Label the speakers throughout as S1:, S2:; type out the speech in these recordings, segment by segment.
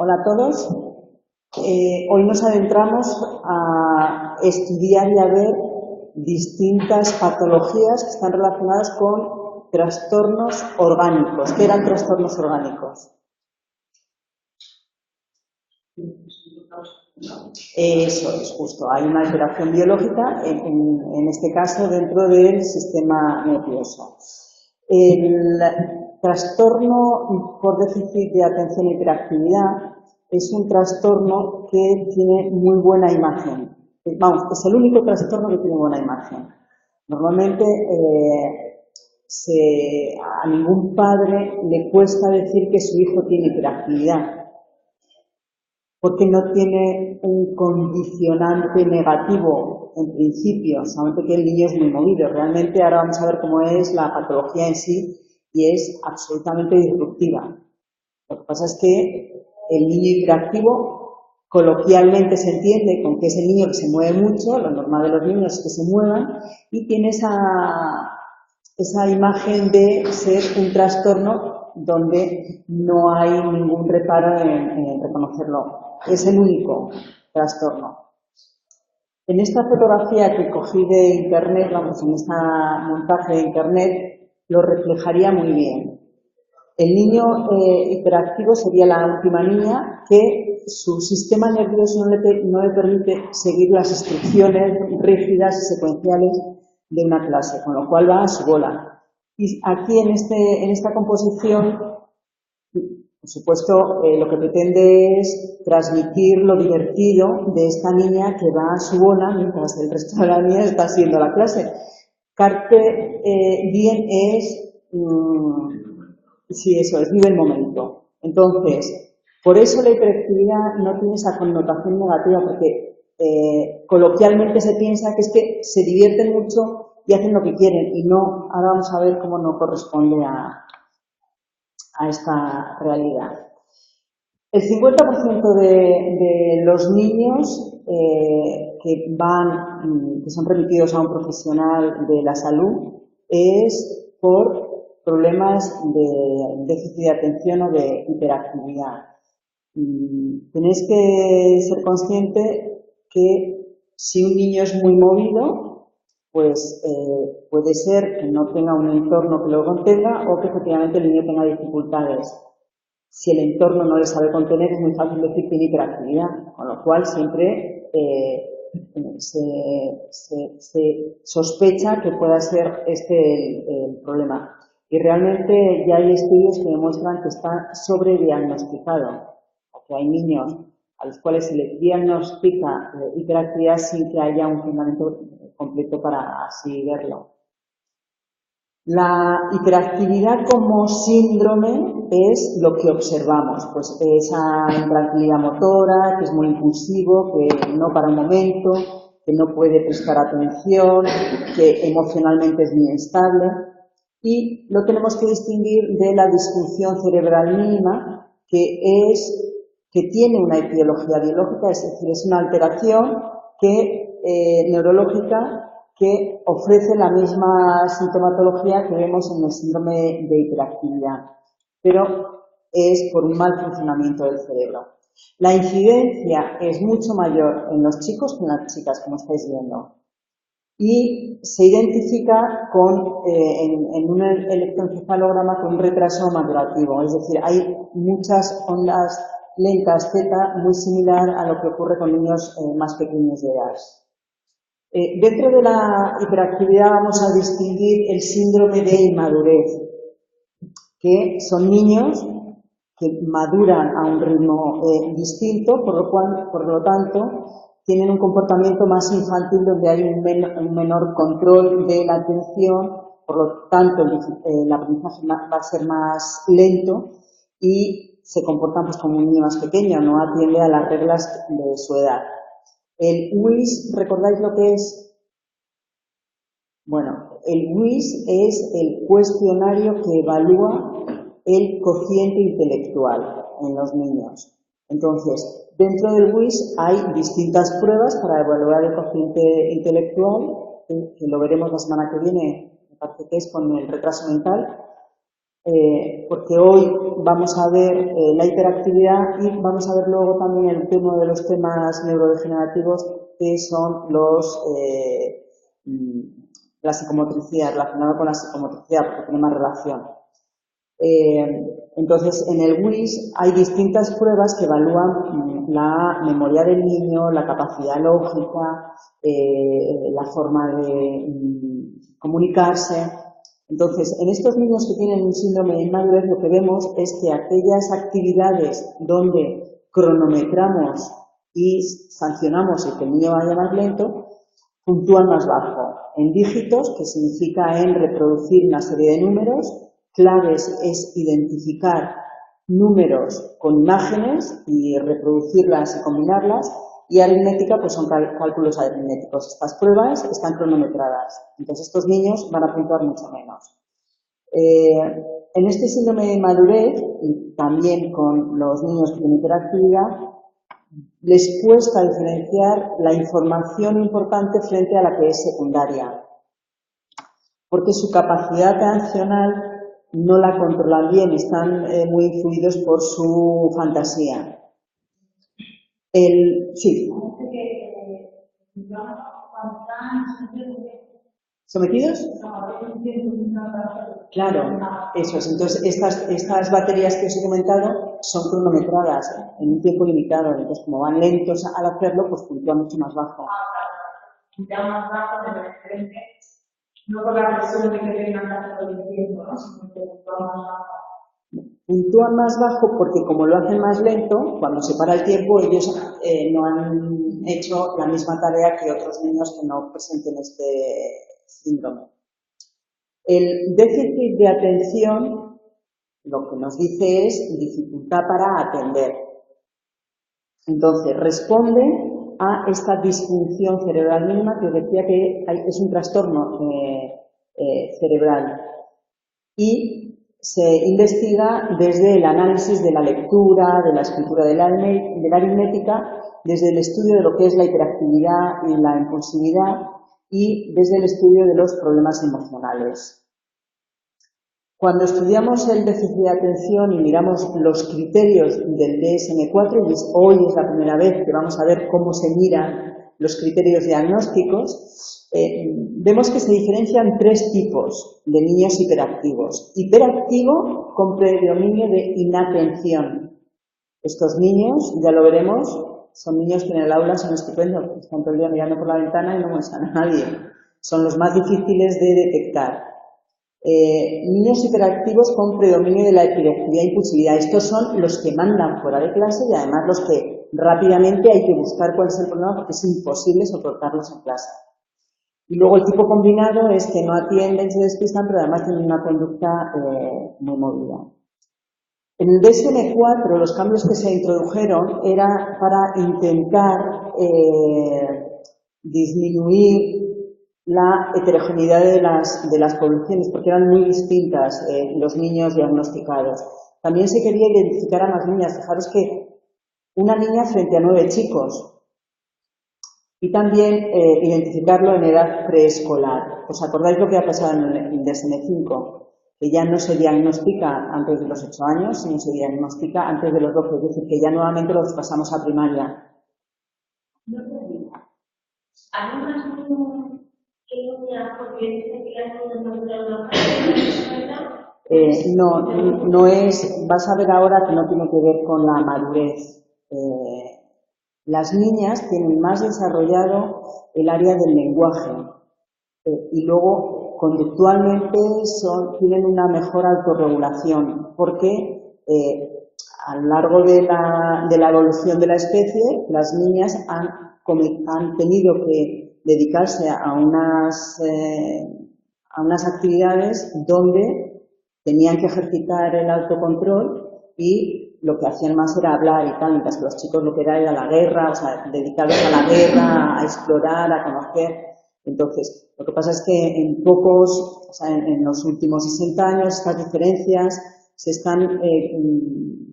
S1: Hola a todos. Hoy nos adentramos a estudiar y a ver distintas patologías que están relacionadas con trastornos orgánicos. ¿Qué eran trastornos orgánicos? Eso es justo. Hay una alteración biológica, en este caso dentro del sistema nervioso. El trastorno por déficit de atención e hiperactividad es un trastorno que tiene muy buena imagen. Vamos, es el único trastorno que tiene buena imagen. Normalmente a ningún padre le cuesta decir que su hijo tiene hiperactividad, porque no tiene un condicionante negativo en principio, solamente que el niño es muy movido. Realmente ahora vamos a ver cómo es la patología en sí y es absolutamente disruptiva. Lo que pasa es que el niño hiperactivo coloquialmente se entiende con que es el niño que se mueve mucho, lo normal de los niños es que se muevan, y tiene esa imagen de ser un trastorno donde no hay ningún reparo en reconocerlo. Es el único trastorno. En esta fotografía que cogí de internet, vamos, en este montaje de internet, lo reflejaría muy bien. El niño hiperactivo sería la última niña que su sistema nervioso no le permite seguir las instrucciones rígidas y secuenciales de una clase, con lo cual va a su bola. Y aquí en esta composición, por supuesto, lo que pretende es transmitir lo divertido de esta niña que va a su bola mientras el resto de la niña está haciendo la clase. Carpe diem es... sí, eso es, vive el momento. Entonces, por eso la hiperactividad no tiene esa connotación negativa, porque coloquialmente se piensa que es que se divierten mucho y hacen lo que quieren, y no, ahora vamos a ver cómo no corresponde a esta realidad. El 50% de los niños que son remitidos a un profesional de la salud es por problemas de déficit de atención o de hiperactividad. Tenéis que ser consciente que si un niño es muy movido, pues puede ser que no tenga un entorno que lo contenga o que efectivamente el niño tenga dificultades. Si el entorno no le sabe contener, es muy fácil decir que tiene hiperactividad, con lo cual siempre se sospecha que pueda ser el problema. Y realmente ya hay estudios que demuestran que está sobrediagnosticado, porque hay niños a los cuales se les diagnostica hiperactividad sin que haya un fundamento completo para así verlo. La hiperactividad como síndrome es lo que observamos, pues esa intranquilidad motora, que es muy impulsivo, que no para un momento, que no puede prestar atención, que emocionalmente es muy inestable, y lo tenemos que distinguir de la disfunción cerebral mínima, que tiene una etiología biológica, es decir, es una alteración neurológica que ofrece la misma sintomatología que vemos en el síndrome de hiperactividad, pero es por un mal funcionamiento del cerebro. La incidencia es mucho mayor en los chicos que en las chicas, como estáis viendo, y se identifica en un electroencefalograma con un retraso madurativo, es decir, hay muchas ondas lentas Z muy similar a lo que ocurre con niños más pequeños de edad. Dentro de la hiperactividad vamos a distinguir el síndrome de inmadurez, que son niños que maduran a un ritmo distinto, por lo tanto tienen un comportamiento más infantil donde hay un menor control de la atención, por lo tanto el aprendizaje va a ser más lento y se comportan pues como un niño más pequeño, no atiende a las reglas de su edad. El WIS, ¿recordáis lo que es? Bueno, el WIS es el cuestionario que evalúa el cociente intelectual en los niños. Entonces, dentro del WIS hay distintas pruebas para evaluar el cociente intelectual, que lo veremos la semana que viene, me parece que es con el retraso mental. porque hoy vamos a ver la hiperactividad y vamos a ver luego también uno de los temas neurodegenerativos que son la psicomotricidad, relacionado con la psicomotricidad, porque tiene más relación. Entonces, en el WIS hay distintas pruebas que evalúan la memoria del niño, la capacidad lógica, la forma de comunicarse. Entonces, en estos niños que tienen un síndrome de inmadurez, lo que vemos es que aquellas actividades donde cronometramos y sancionamos el que el niño vaya más lento, puntúan más bajo. En dígitos, que significa en reproducir una serie de números, claves es identificar números con imágenes y reproducirlas y combinarlas, y aritmética pues son cálculos aritméticos. Estas pruebas están cronometradas, entonces estos niños van a puntuar mucho menos. En este síndrome de inmadurez, y también con los niños que tienen hiperactividad, les cuesta diferenciar la información importante frente a la que es secundaria, porque su capacidad atencional no la controlan bien, están muy influidos por su fantasía. Sí. ¿Sometidos? Claro, eso es. Entonces, estas baterías que os he comentado son cronometradas en un tiempo limitado. Entonces, como van lentos al hacerlo, pues puntúa mucho más bajo.
S2: Ya más bajo de referente, no por la presión de que tengan que hacer todo el tiempo, ¿no? Sino que puntúa más bajo.
S1: Puntúan más bajo porque como lo hacen más lento, cuando se para el tiempo ellos no han hecho la misma tarea que otros niños que no presenten este síndrome. El déficit de atención lo que nos dice es dificultad para atender. Entonces responde a esta disfunción cerebral mínima que os decía que es un trastorno cerebral. Y se investiga desde el análisis de la lectura, de la escritura de la aritmética, desde el estudio de lo que es la hiperactividad y la impulsividad y desde el estudio de los problemas emocionales. Cuando estudiamos el déficit de atención y miramos los criterios del DSM-4, y hoy es la primera vez que vamos a ver cómo se miran los criterios diagnósticos, vemos que se diferencian tres tipos de niños hiperactivos. Hiperactivo con predominio de inatención. Estos niños, ya lo veremos, son niños que en el aula son estupendos, están todo el día mirando por la ventana y no muestran a nadie. Son los más difíciles de detectar. Niños hiperactivos con predominio de la hiperactividad e impulsividad. Estos son los que mandan fuera de clase y además los que rápidamente hay que buscar cuál es el problema porque es imposible soportarlos en clase. Y luego el tipo combinado es que no atienden, se despistan, pero además tienen una conducta muy movida. En el DSM-4 los cambios que se introdujeron era para intentar disminuir la heterogeneidad de las poblaciones, porque eran muy distintas los niños diagnosticados. También se quería identificar a más niñas. Fijaros que una niña frente a 9 chicos. Y también identificarlo en edad preescolar. ¿Os acordáis lo que ha pasado en el DSM-5? Que ya no se diagnostica antes de los 8 años, sino se diagnostica antes de los 12, es decir, que ya nuevamente los pasamos a primaria.
S2: No te digo. ¿Hay más niños que niñas porque dicen que las niñas no duran más?
S1: No es, vas a ver ahora que no tiene que ver con la madurez. Las niñas tienen más desarrollado el área del lenguaje y luego conductualmente tienen una mejor autorregulación porque a lo largo de la evolución de la especie las niñas han tenido que dedicarse a unas actividades donde tenían que ejercitar el autocontrol y lo que hacían más era hablar y tal, mientras que los chicos lo que era la guerra, o sea, dedicarlos a la guerra, a explorar, a conocer. Entonces, lo que pasa es que en los últimos 60 años estas diferencias se están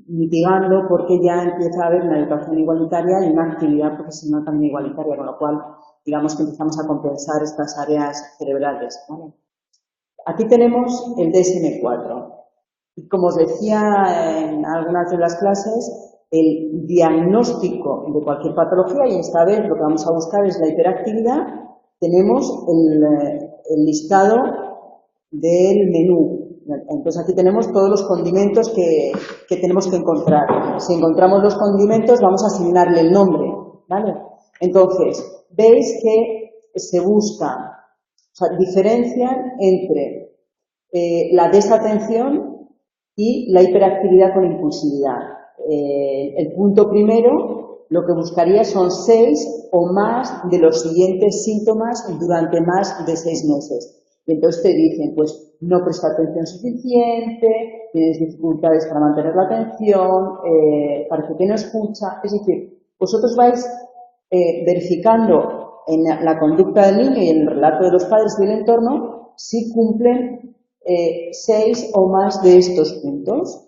S1: mitigando porque ya empieza a haber una educación igualitaria y una actividad profesional también igualitaria, con lo cual, digamos que empezamos a compensar estas áreas cerebrales, ¿vale? Aquí tenemos el DSM-4. Y como os decía en algunas de las clases, el diagnóstico de cualquier patología, y esta vez lo que vamos a buscar es la hiperactividad, tenemos el listado del menú. Entonces aquí tenemos todos los condimentos que tenemos que encontrar. Si encontramos los condimentos vamos a asignarle el nombre, ¿vale? Entonces, veis que se busca, o sea, diferencian entre la desatención y la hiperactividad con impulsividad. El punto primero, lo que buscaría son 6 o más de los siguientes síntomas durante más de 6 meses. Y entonces te dicen, pues, no presta atención suficiente, tienes dificultades para mantener la atención, parece que no escucha. Es decir, vosotros vais verificando en la conducta del niño y en el relato de los padres y del entorno si cumplen 6 o más de estos puntos.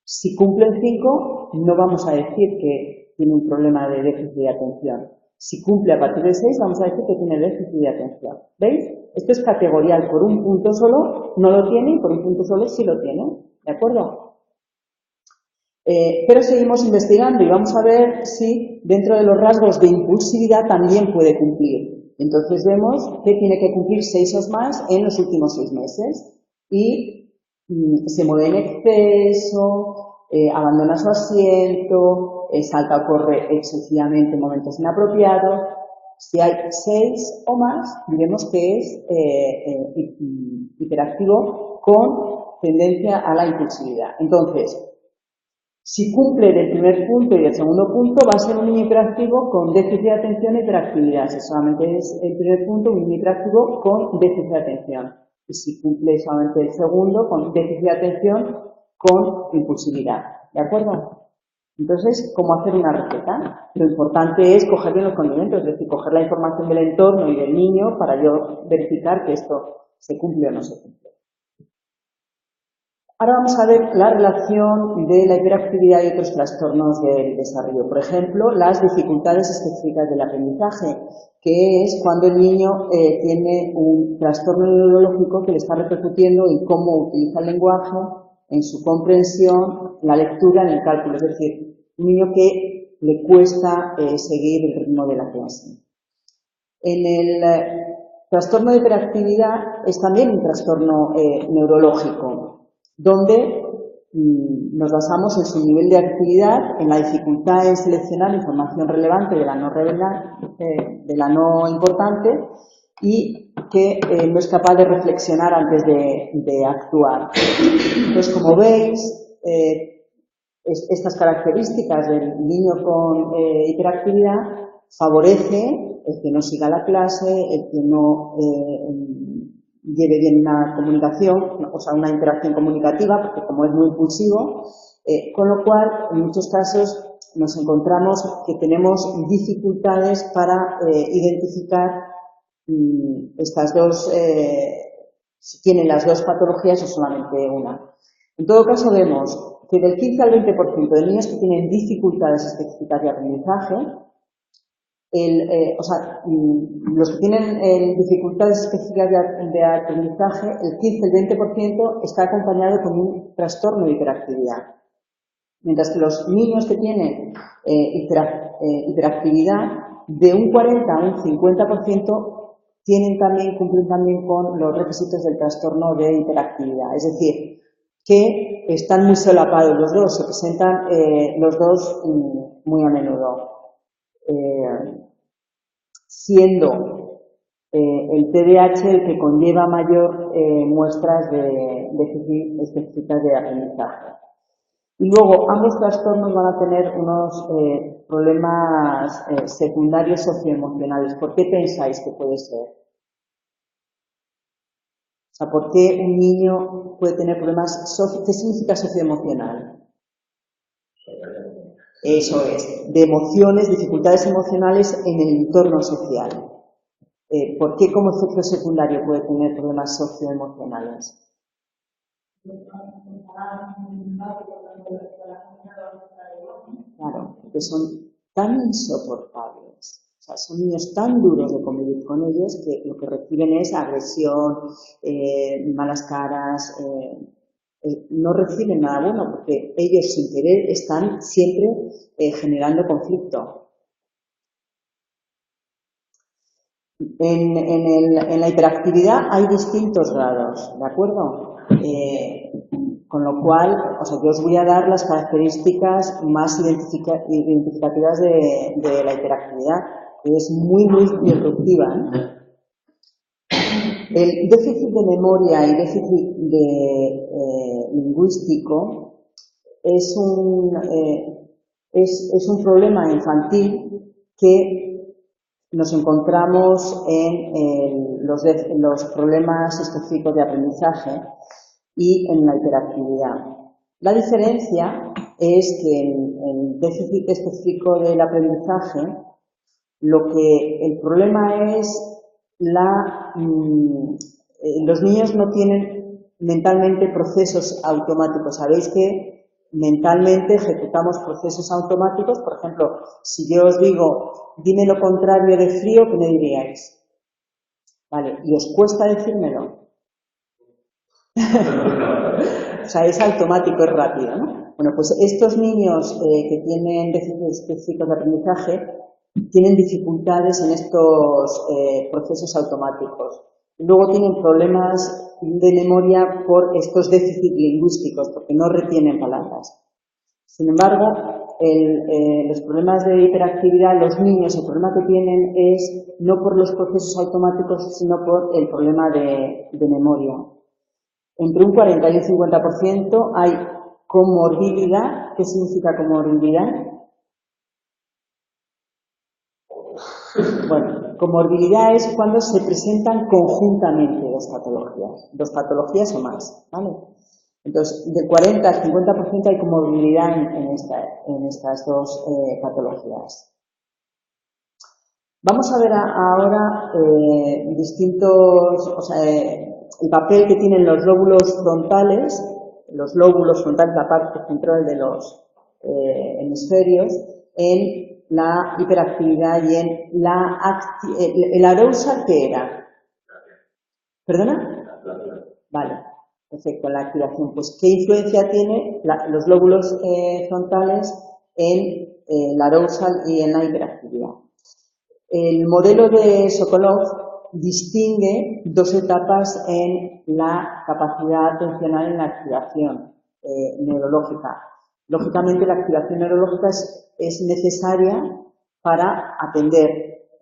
S1: Si cumplen 5, no vamos a decir que tiene un problema de déficit de atención. Si cumple a partir de 6, vamos a decir que tiene déficit de atención. ¿Veis? Esto es categorial. Por un punto solo no lo tiene y por un punto solo sí lo tiene. ¿De acuerdo? Pero seguimos investigando y vamos a ver si dentro de los rasgos de impulsividad también puede cumplir. Entonces vemos que tiene que cumplir 6 o más en los últimos 6 meses. Y se mueve en exceso, abandona su asiento, salta o corre excesivamente en momentos inapropiados. Si hay 6 o más, diremos que es hiperactivo con tendencia a la impulsividad. Entonces, si cumple del primer punto y del segundo punto, va a ser un niño hiperactivo con déficit de atención e hiperactividad. Si solamente es el primer punto, un niño hiperactivo con déficit de atención. Y si cumple solamente el segundo, con déficit de atención con impulsividad. ¿De acuerdo? Entonces, ¿cómo hacer una receta? Lo importante es coger bien los condimentos, es decir, coger la información del entorno y del niño para yo verificar que esto se cumple o no se cumple. Ahora vamos a ver la relación de la hiperactividad y otros trastornos del desarrollo. Por ejemplo, las dificultades específicas del aprendizaje, que es cuando el niño tiene un trastorno neurológico que le está repercutiendo en cómo utiliza el lenguaje, en su comprensión, la lectura, en el cálculo. Es decir, un niño que le cuesta seguir el ritmo de la clase. En el trastorno de hiperactividad es también un trastorno neurológico, donde nos basamos en su nivel de actividad, en la dificultad en seleccionar información relevante de la no importante y que no es capaz de reflexionar antes de actuar. Entonces, como veis, estas características del niño con hiperactividad favorece el que no siga la clase, el que no lleve bien una comunicación, o sea, una interacción comunicativa, porque como es muy impulsivo, con lo cual, en muchos casos, nos encontramos que tenemos dificultades para identificar estas dos, si tienen las dos patologías o solamente una. En todo caso, vemos que del 15 al 20% de niños que tienen dificultades específicas de aprendizaje, los que tienen dificultades específicas de aprendizaje, el 15-20% está acompañado con un trastorno de hiperactividad. Mientras que los niños que tienen hiperactividad, de un 40 a un 50% cumplen también con los requisitos del trastorno de hiperactividad. Es decir, que están muy solapados los dos, se presentan los dos muy a menudo. Siendo el TDAH el que conlleva mayor muestras de déficit específicas de aprendizaje. Y luego, ambos trastornos van a tener unos problemas secundarios socioemocionales. ¿Por qué pensáis que puede ser? O sea, ¿por qué un niño puede tener problemas ¿qué significa socioemocional? Eso es, de emociones, dificultades emocionales en el entorno social. ¿Por qué como efecto secundario puede tener problemas socioemocionales? Claro, porque son tan insoportables. O sea, son niños tan duros de convivir con ellos que lo que reciben es agresión, malas caras, no reciben nada bueno porque ellos sin querer están siempre generando conflicto. En la hiperactividad hay distintos grados, ¿de acuerdo? Con lo cual, o sea, yo os voy a dar las características más identificativas de la hiperactividad, que es muy disruptiva, ¿eh? El déficit de memoria y déficit lingüístico es un problema infantil que nos encontramos en los problemas específicos de aprendizaje y en la hiperactividad. La diferencia es que en el déficit específico del aprendizaje, el problema es los niños no tienen mentalmente procesos automáticos. Sabéis que mentalmente ejecutamos procesos automáticos. Por ejemplo, si yo os digo, dime lo contrario de frío, ¿qué me diríais? Vale, ¿y os cuesta decírmelo? O sea, es automático, es rápido, ¿no? Bueno, pues estos niños que tienen déficits específicos de aprendizaje tienen dificultades en estos procesos automáticos. Luego tienen problemas de memoria por estos déficits lingüísticos, porque no retienen palabras. Sin embargo, los problemas de hiperactividad, los niños, el problema que tienen es no por los procesos automáticos, sino por el problema de memoria. Entre un 40 y un 50% hay comorbilidad. ¿Qué significa comorbilidad? Bueno, comorbilidad es cuando se presentan conjuntamente dos patologías o más, ¿vale? Entonces, del 40 al 50% hay comorbilidad en estas dos patologías. Vamos a ver ahora el papel que tienen los lóbulos frontales, la parte central de los hemisferios, en la hiperactividad y en el arousal, ¿qué era? ¿Perdona? Vale, perfecto, la activación. Pues, ¿qué influencia tiene los lóbulos frontales en el arousal y en la hiperactividad? El modelo de Sokolov distingue dos etapas en la capacidad atencional en la activación neurológica. Lógicamente, la activación neurológica es necesaria para atender.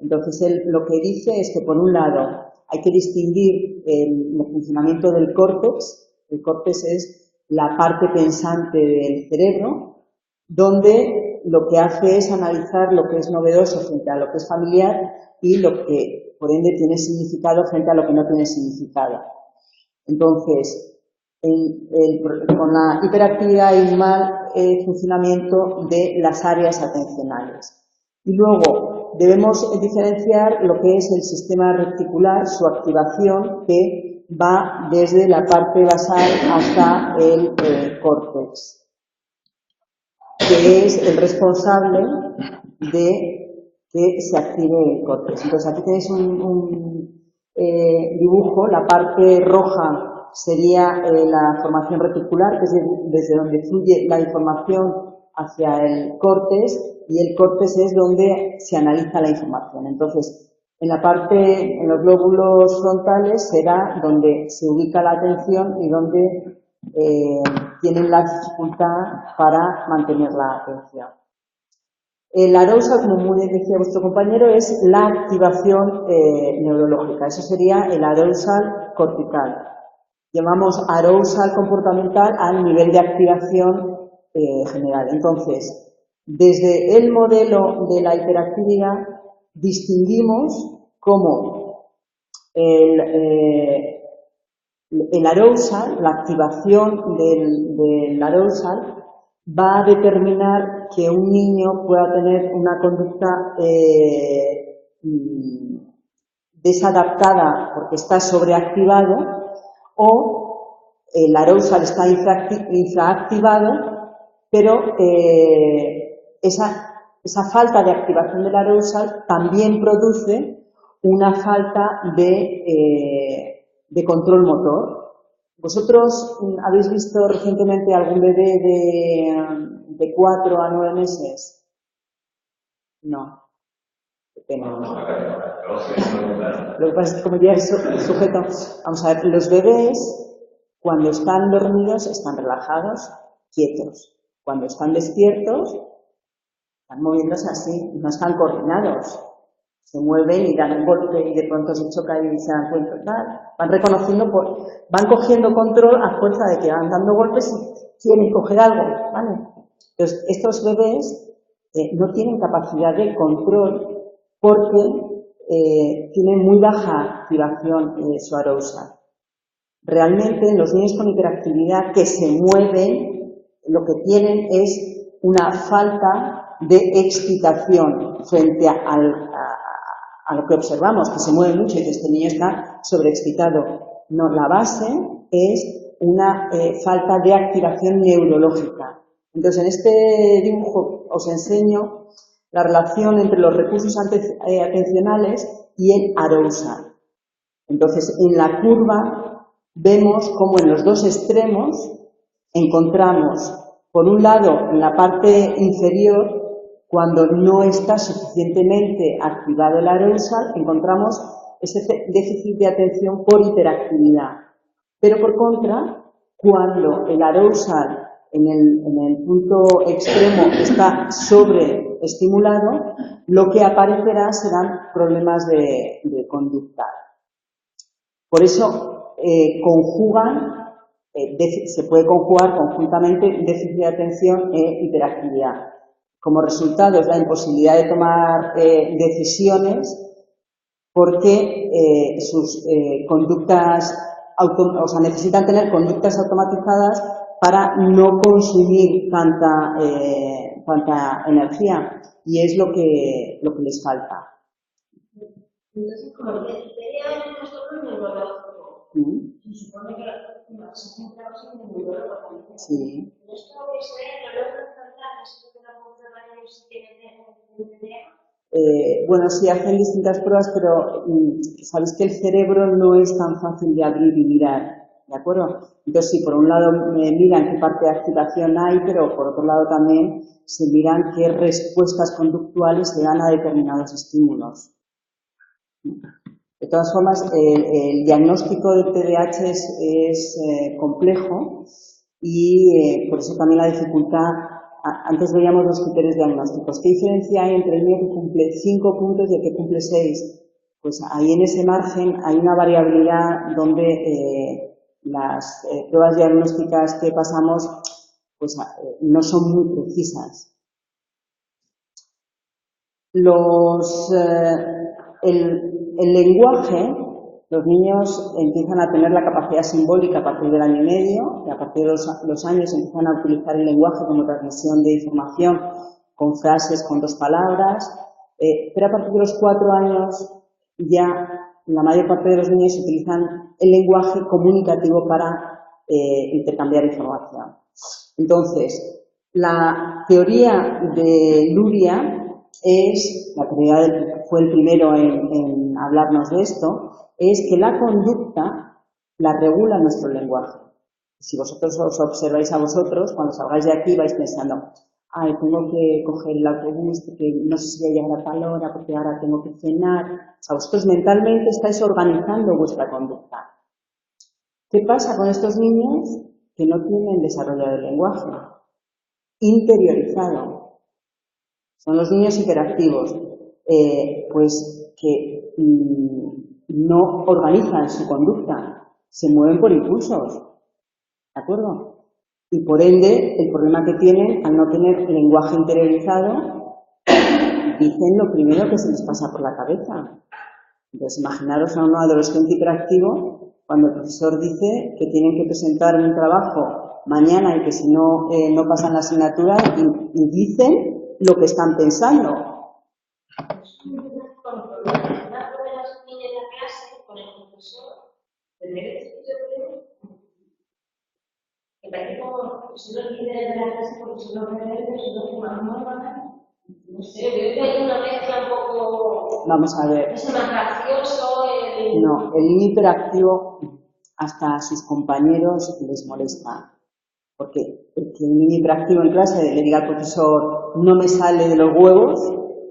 S1: Entonces, él lo que dice es que, por un lado, hay que distinguir el funcionamiento del córtex. El córtex es la parte pensante del cerebro, donde lo que hace es analizar lo que es novedoso frente a lo que es familiar y lo que, por ende, tiene significado frente a lo que no tiene significado. Entonces, con la hiperactividad hay un mal funcionamiento de las áreas atencionales. Y luego debemos diferenciar lo que es el sistema reticular, su activación, que va desde la parte basal hasta el córtex, que es el responsable de que se active el córtex. Entonces, aquí tenéis un dibujo. La parte roja sería la formación reticular, que es desde donde fluye la información hacia el córtex, y el córtex es donde se analiza la información. Entonces, en los lóbulos frontales será donde se ubica la atención y donde tienen la dificultad para mantener la atención. El arousal, como muy bien decía vuestro compañero, es la activación neurológica. Eso sería el arousal cortical. Llamamos arousal comportamental al nivel de activación general. Entonces, desde el modelo de la hiperactividad distinguimos cómo el arousal, la activación del arousal, va a determinar que un niño pueda tener una conducta desadaptada porque está sobreactivado, o el arousal está infraactivado, pero esa falta de activación del arousal también produce una falta de control motor. ¿Vosotros habéis visto recientemente algún bebé de 4 a 9 meses? No. Qué pena. Lo que pasa es que como ya es sujeto, vamos a ver, los bebés cuando están dormidos están relajados, quietos. Cuando están despiertos están moviéndose así, no están coordinados. Se mueven y dan un golpe y de pronto se chocan y se dan cuenta, tal. Van reconociendo, van cogiendo control a fuerza de que van dando golpes y quieren coger algo, ¿vale? Entonces, estos bebés no tienen capacidad de control porque tienen muy baja activación su arousal. Realmente, los niños con hiperactividad que se mueven, lo que tienen es una falta de excitación frente a lo que observamos, que se mueve mucho y que este niño está sobreexcitado. No, la base es una falta de activación neurológica. Entonces, en este dibujo os enseño la relación entre los recursos atencionales y el arousal. Entonces, en la curva vemos cómo en los dos extremos encontramos, por un lado, en la parte inferior, cuando no está suficientemente activado el arousal, encontramos ese déficit de atención por hiperactividad. Pero por contra, cuando el arousal en el punto extremo está sobreestimulado, lo que aparecerá serán problemas de conducta. Por eso se puede conjugar conjuntamente déficit de atención e hiperactividad. Como resultado es la imposibilidad de tomar decisiones porque sus conductas, necesitan tener conductas automatizadas para no consumir tanta energía, y es lo que les falta.
S3: Entonces, como que sería un trastorno neurológico. Se supone que la obsesión es neurológica también.
S1: Sí.
S3: Esto que se ve en los frontales, que la observación si tiene TDA.
S1: Bueno, sí, hacen distintas pruebas, pero sabéis que el cerebro no es tan fácil de abrir y mirar, ¿de acuerdo? Entonces, sí, por un lado miran qué parte de activación hay, pero por otro lado también se miran qué respuestas conductuales se dan a determinados estímulos. De todas formas, el diagnóstico del TDAH es complejo y por eso también la dificultad. Antes veíamos los criterios diagnósticos. ¿Qué diferencia hay entre el niño que cumple 5 puntos y el que cumple 6? Pues ahí en ese margen hay una variabilidad donde las pruebas diagnósticas que pasamos pues, no son muy precisas. El lenguaje, los niños empiezan a tener la capacidad simbólica a partir del año y medio, y a partir de los años empiezan a utilizar el lenguaje como transmisión de información con frases, con 2 palabras, pero a partir de los 4 años ya la mayor parte de los niños utilizan el lenguaje comunicativo para intercambiar información. Entonces, la teoría de Luria fue el primero en hablarnos de esto, es que la conducta la regula nuestro lenguaje. Si vosotros os observáis a vosotros, cuando salgáis de aquí vais pensando, tengo que coger el autobús porque no sé si voy a llegar a tal hora, porque ahora tengo que cenar. O sea, vosotros mentalmente estáis organizando vuestra conducta. ¿Qué pasa con estos niños que no tienen desarrollado el lenguaje interiorizado? Son los niños hiperactivos, pues que no organizan su conducta, se mueven por impulsos, ¿de acuerdo? Y por ende, el problema que tienen, al no tener lenguaje interiorizado, dicen lo primero que se les pasa por la cabeza. Entonces, imaginaros a un adolescente hiperactivo cuando el profesor dice que tienen que presentar un trabajo mañana y que si no, no pasan la asignatura y dicen lo que están pensando. Vamos a ver.
S3: Es más gracioso.
S1: No, el niño hiperactivo, hasta a sus compañeros les molesta. Porque el que un niño hiperactivo en clase le diga al profesor no me sale de los huevos,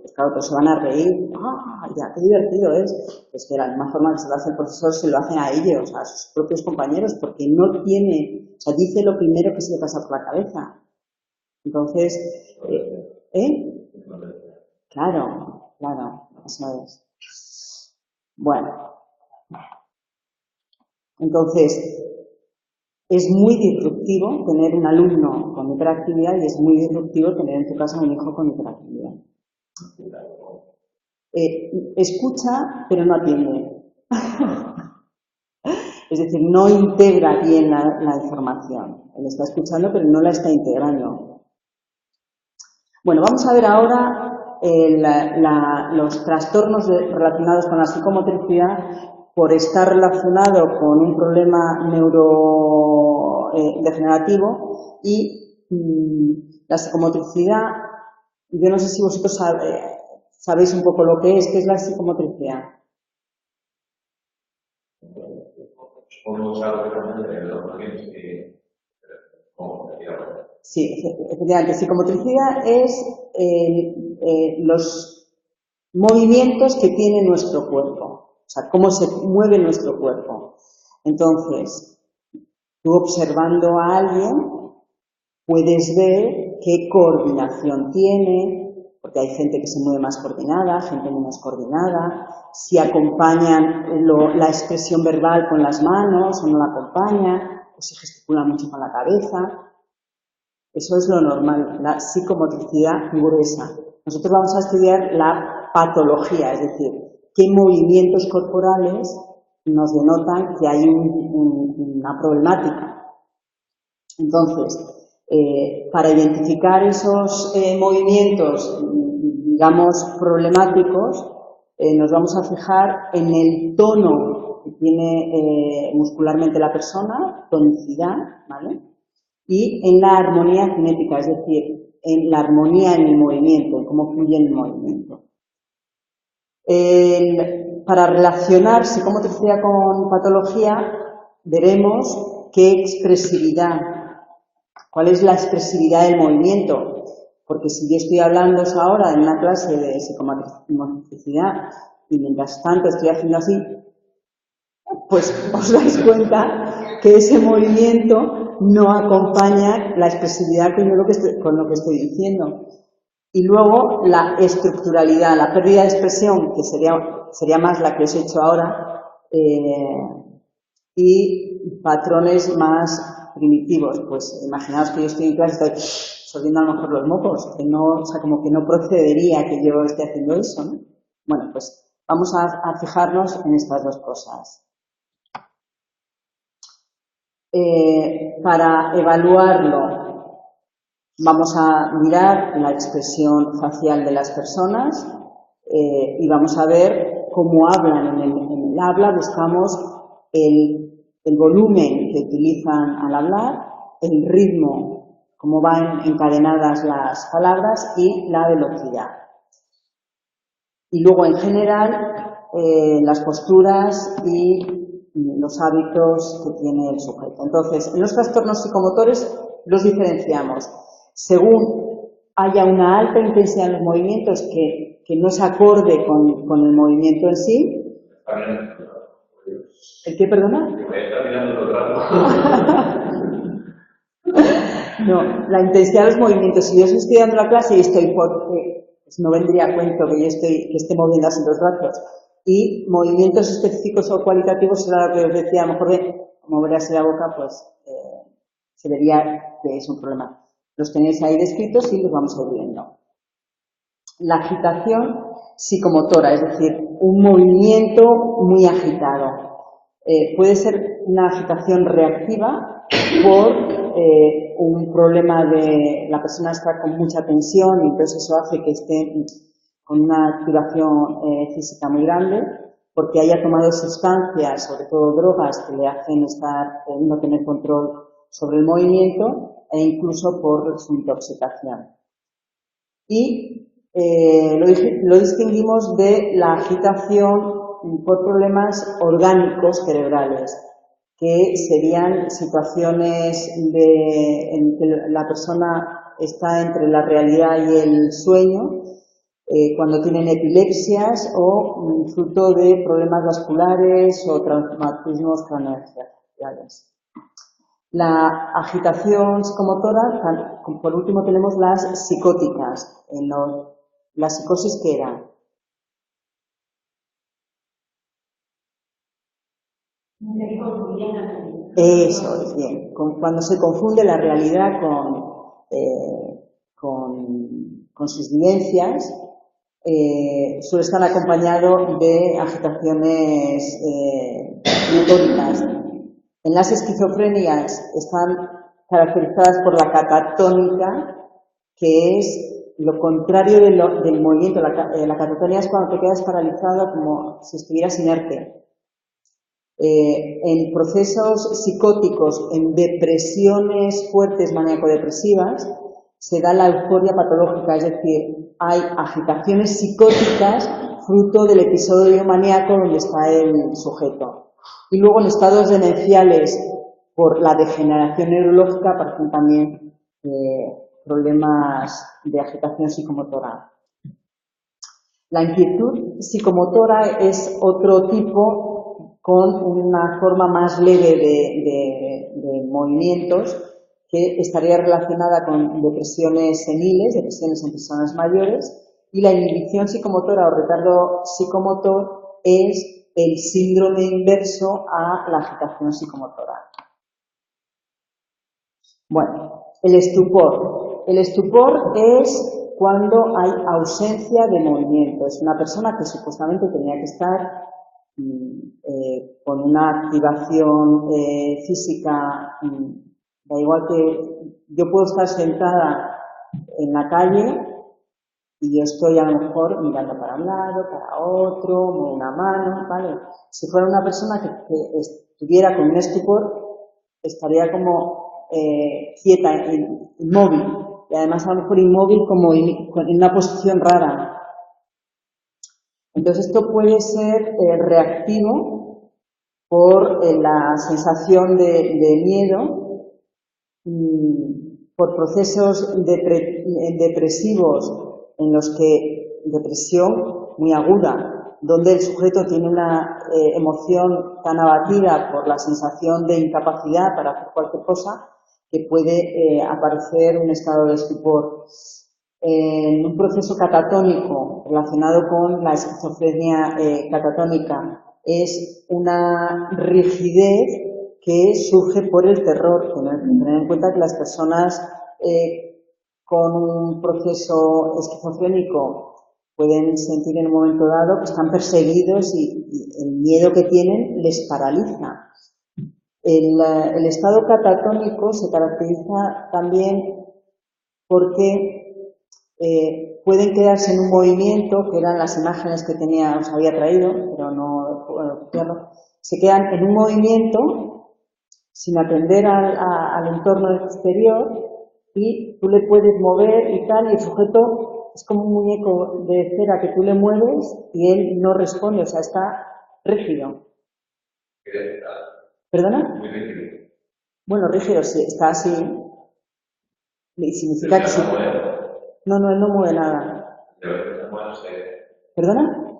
S1: pues claro, todos se van a reír. ¡Ah, ya, qué divertido es! Pues que de la misma forma que se lo hace el profesor, se lo hacen a ellos, a sus propios compañeros, porque no tiene, o sea, dice lo primero que se le pasa por la cabeza. Entonces, Claro, eso es. Bueno, entonces, es muy disruptivo tener un alumno con hiperactividad y es muy disruptivo tener en tu casa un hijo con hiperactividad. Escucha, pero no atiende. Es decir, no integra bien la información. Él está escuchando, pero no la está integrando. Bueno, vamos a ver ahora los trastornos relacionados con la psicomotricidad por estar relacionado con un problema neurodegenerativo y la psicomotricidad. Yo no sé si vosotros sabéis un poco lo que es. ¿Qué es la psicomotricidad? Sí, efectivamente, psicomotricidad es los movimientos que tiene nuestro cuerpo, o sea, cómo se mueve nuestro cuerpo. Entonces, tú observando a alguien puedes ver qué coordinación tiene, porque hay gente que se mueve más coordinada, gente menos coordinada, si acompañan la expresión verbal con las manos o no la acompañan, o si gesticulan mucho con la cabeza. Eso es lo normal, la psicomotricidad gruesa. Nosotros vamos a estudiar la patología, es decir, qué movimientos corporales nos denotan que hay una problemática. Entonces, para identificar esos movimientos, digamos, problemáticos, nos vamos a fijar en el tono que tiene muscularmente la persona, tonicidad, ¿vale? Y en la armonía cinética, es decir, en la armonía en el movimiento, en cómo fluye el movimiento. Para relacionar psicomotricidad con patología, veremos qué expresividad, cuál es la expresividad del movimiento. Porque si yo estoy hablando ahora en una clase de psicomotricidad y mientras tanto estoy haciendo así, pues os dais cuenta que ese movimiento no acompaña la expresividad con lo que estoy diciendo. Y luego la estructuralidad, la pérdida de expresión, que sería más la que os he hecho ahora, y patrones más primitivos. Pues imaginaos que yo estoy en clase y estoy sorbiendo a lo mejor los mocos, o sea, como que no procedería que yo esté haciendo eso, ¿no? Bueno, pues vamos a fijarnos en estas dos cosas. Para evaluarlo, vamos a mirar la expresión facial de las personas y vamos a ver cómo hablan. En el habla buscamos el volumen que utilizan al hablar, el ritmo, cómo van encadenadas las palabras y la velocidad. Y luego, en general, las posturas y los hábitos que tiene el sujeto. Entonces, en los trastornos psicomotores los diferenciamos según haya una alta intensidad en los movimientos que no se acorde con el movimiento en sí. ¿El qué, perdona? No, la intensidad de los movimientos. Si yo estoy dando la clase y estoy pues no vendría a cuento que yo esté moviendo así los brazos. Y movimientos específicos o cualitativos era lo que os decía, a lo mejor de mover así la boca, pues se vería que es un problema. Los tenéis ahí descritos y los vamos a ir viendo. La agitación psicomotora, es decir, un movimiento muy agitado. Puede ser una agitación reactiva por un problema de la persona está con mucha tensión y entonces eso hace que esté con una activación física muy grande, porque haya tomado sustancias, sobre todo drogas, que le hacen no tener control sobre el movimiento, e incluso por su intoxicación. Y lo distinguimos de la agitación por problemas orgánicos cerebrales. que serían situaciones en que la persona está entre la realidad y el sueño, cuando tienen epilepsias o fruto de problemas vasculares o traumatismos craneoencefálicos. La agitación psicomotora, por último tenemos las psicóticas. La psicosis, ¿qué era? Eso es bien. Cuando se confunde la realidad con sus vivencias, suele estar acompañado de agitaciones motoricas. En las esquizofrenias están caracterizadas por la catatónica, que es lo contrario del movimiento. La catatonia es cuando te quedas paralizado como si estuvieras inerte. En procesos psicóticos, en depresiones fuertes maníaco-depresivas, se da la euforia patológica, es decir, hay agitaciones psicóticas fruto del episodio maníaco donde está el sujeto. Y luego en estados demenciales, por la degeneración neurológica, aparecen también problemas de agitación psicomotora. La inquietud psicomotora es otro tipo con una forma más leve de movimientos que estaría relacionada con depresiones seniles, depresiones en personas mayores, y la inhibición psicomotora o retardo psicomotor es el síndrome inverso a la agitación psicomotora. Bueno, el estupor. El estupor es cuando hay ausencia de movimiento. Es una persona que supuestamente tenía que estar con una activación física. Da igual que yo puedo estar sentada en la calle y yo estoy a lo mejor mirando para un lado, para otro, con una mano, ¿vale? Si fuera una persona que estuviera con un estupor, estaría como quieta, inmóvil, y además a lo mejor inmóvil como en una posición rara. Entonces esto puede ser reactivo por la sensación de miedo, por procesos depresivos en los que depresión muy aguda, donde el sujeto tiene una emoción tan abatida por la sensación de incapacidad para hacer cualquier cosa que puede aparecer un estado de estupor. En un proceso catatónico relacionado con la esquizofrenia catatónica es una rigidez que surge por el terror. Tener en cuenta que las personas con un proceso esquizofrénico pueden sentir en un momento dado que están perseguidos y el miedo que tienen les paraliza. El estado catatónico se caracteriza también porque pueden quedarse en un movimiento, que eran las imágenes que os había traído, pero no puedo copiarlo. Se quedan en un movimiento sin atender al entorno exterior y tú le puedes mover y tal, y el sujeto es como un muñeco de cera que tú le mueves y él no responde, o sea, está rígido. ¿Perdona? Muy rígido. Bueno, rígido, sí, está así. Y significa que sí. No, él no mueve nada. ¿Perdona?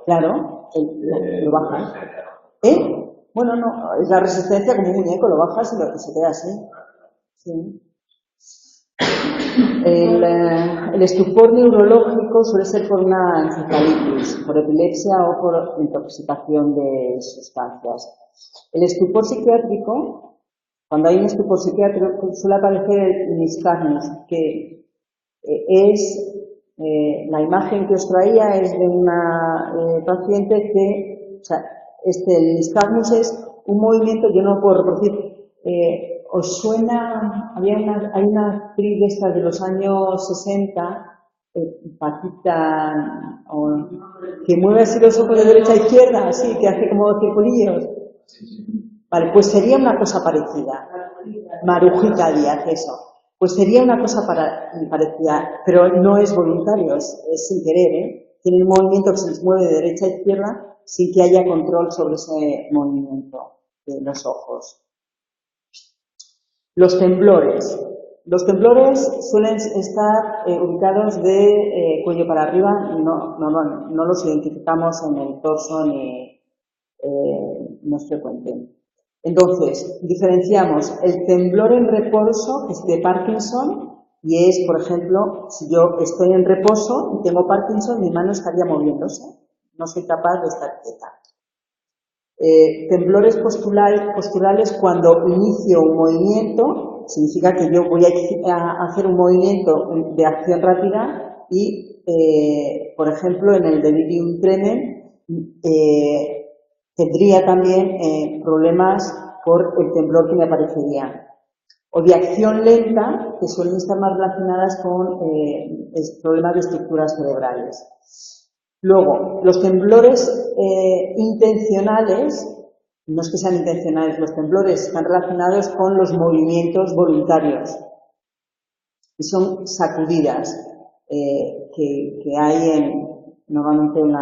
S1: Claro, lo bajas. Bueno, no, es la resistencia como un muñeco, lo bajas y se queda así. Sí. El estupor neurológico suele ser por una encefalitis, por epilepsia o por intoxicación de sustancias. El estupor psiquiátrico, cuando hay un estupor psiquiátrico, suele aparecer el nistagmus, que es la imagen que os traía es de una paciente que, o sea, el nistagmus es un movimiento, yo no puedo reproducir. ¿Os suena? Hay una actriz de estas de los años 60, Paquita, que mueve así los ojos de derecha a izquierda, así, que hace como circulillos. Vale, pues sería una cosa parecida. Marujita Díaz, eso. Pues sería una cosa parecida, pero no es voluntario, es sin querer, Tiene un movimiento que se les mueve de derecha a izquierda sin que haya control sobre ese movimiento. los ojos. Los temblores. Los temblores suelen estar ubicados de cuello para arriba, no los identificamos en el torso ni no es frecuente. Entonces, diferenciamos el temblor en reposo, que es de Parkinson, y es, por ejemplo, si yo estoy en reposo y tengo Parkinson, mi mano estaría moviéndose, no soy capaz de estar quieta. Temblores posturales cuando inicio un movimiento, significa que yo voy a hacer un movimiento de acción rápida y, por ejemplo, en el delirium tremens tendría también problemas por el temblor que me aparecería. O de acción lenta, que suelen estar más relacionadas con problemas de estructuras cerebrales. Luego, los temblores intencionales, no es que sean intencionales, los temblores están relacionados con los movimientos voluntarios y son sacudidas que hay normalmente en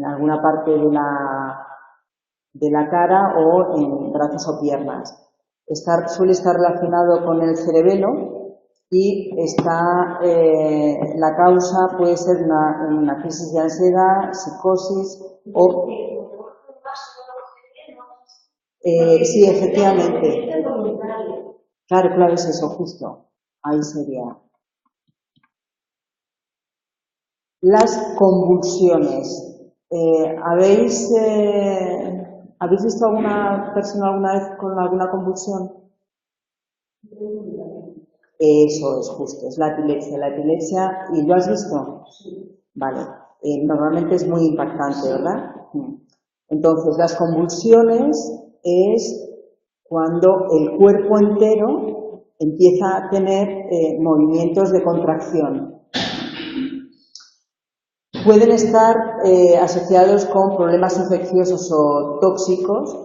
S1: alguna parte de la cara o en brazos o piernas. Suele estar relacionado con el cerebelo y la causa puede ser una crisis de ansiedad, psicosis o... sí, efectivamente. Claro, es eso, justo. Ahí sería. Las convulsiones. ¿Habéis visto alguna persona alguna vez con alguna convulsión? Eso es justo, es la epilepsia. La epilepsia, ¿y lo has visto? Vale. Normalmente es muy impactante, ¿verdad? Entonces, las convulsiones es cuando el cuerpo entero empieza a tener movimientos de contracción. Pueden estar asociados con problemas infecciosos o tóxicos,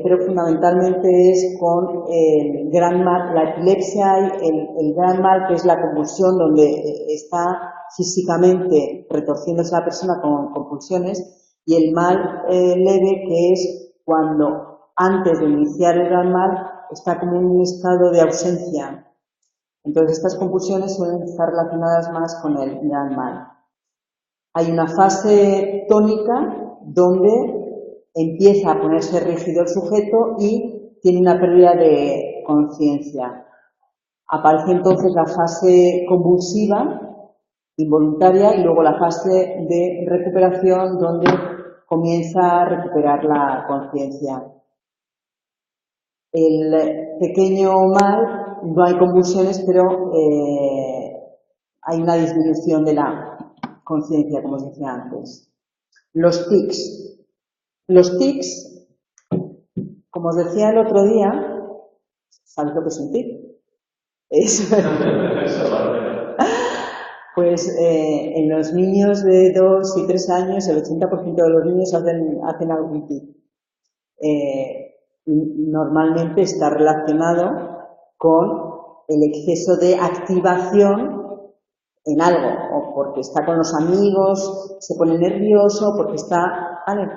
S1: pero fundamentalmente es con el gran mal, la epilepsia y el gran mal, que es la convulsión, donde está físicamente retorciéndose la persona con convulsiones, y el mal leve, que es cuando antes de iniciar el gran mal está como en un estado de ausencia. Entonces estas convulsiones suelen estar relacionadas más con el gran mal. Hay una fase tónica donde empieza a ponerse rígido el sujeto y tiene una pérdida de conciencia. Aparece entonces la fase convulsiva, involuntaria, y luego la fase de recuperación donde comienza a recuperar la conciencia. El pequeño mal, no hay convulsiones, pero hay una disminución de la conciencia, como os decía antes. Los tics. Los tics, como os decía el otro día, ¿sabéis lo que es un tic? Pues en los niños de 2 y 3 años, el 80% de los niños hacen algún tic. Normalmente está relacionado con el exceso de activación en algo, o porque está con los amigos, se pone nervioso, porque está... ¿vale?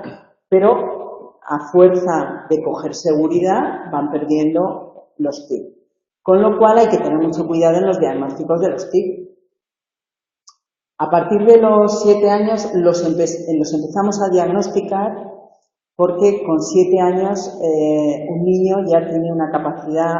S1: Pero a fuerza de coger seguridad van perdiendo los TIC. Con lo cual hay que tener mucho cuidado en los diagnósticos de los TIC. A partir de los 7 años los empezamos a diagnosticar, porque con 7 años un niño ya tiene una capacidad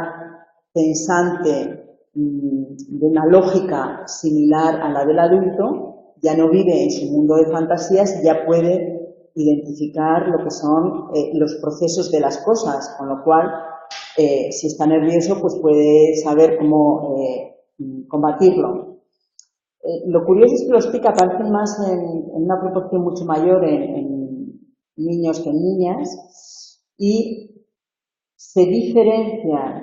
S1: pensante de una lógica similar a la del adulto, ya no vive en su mundo de fantasías, ya puede identificar lo que son los procesos de las cosas, con lo cual, si está nervioso, pues puede saber cómo combatirlo. Lo curioso es que los TIC aparecen más en una proporción mucho mayor en niños que en niñas, y se diferencian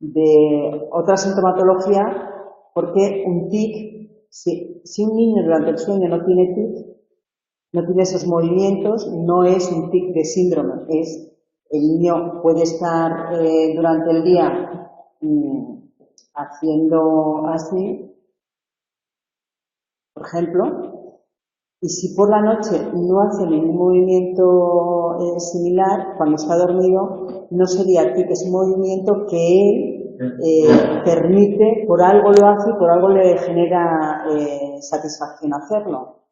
S1: de otra sintomatología porque un tic, si un niño durante el sueño no tiene tic, no tiene esos movimientos, no es un tic de síndrome, el niño puede estar durante el día haciendo así, por ejemplo, Y si por la noche no hace ningún movimiento similar, cuando está dormido, no sería tic, es un movimiento que él permite, por algo lo hace y por algo le genera satisfacción hacerlo.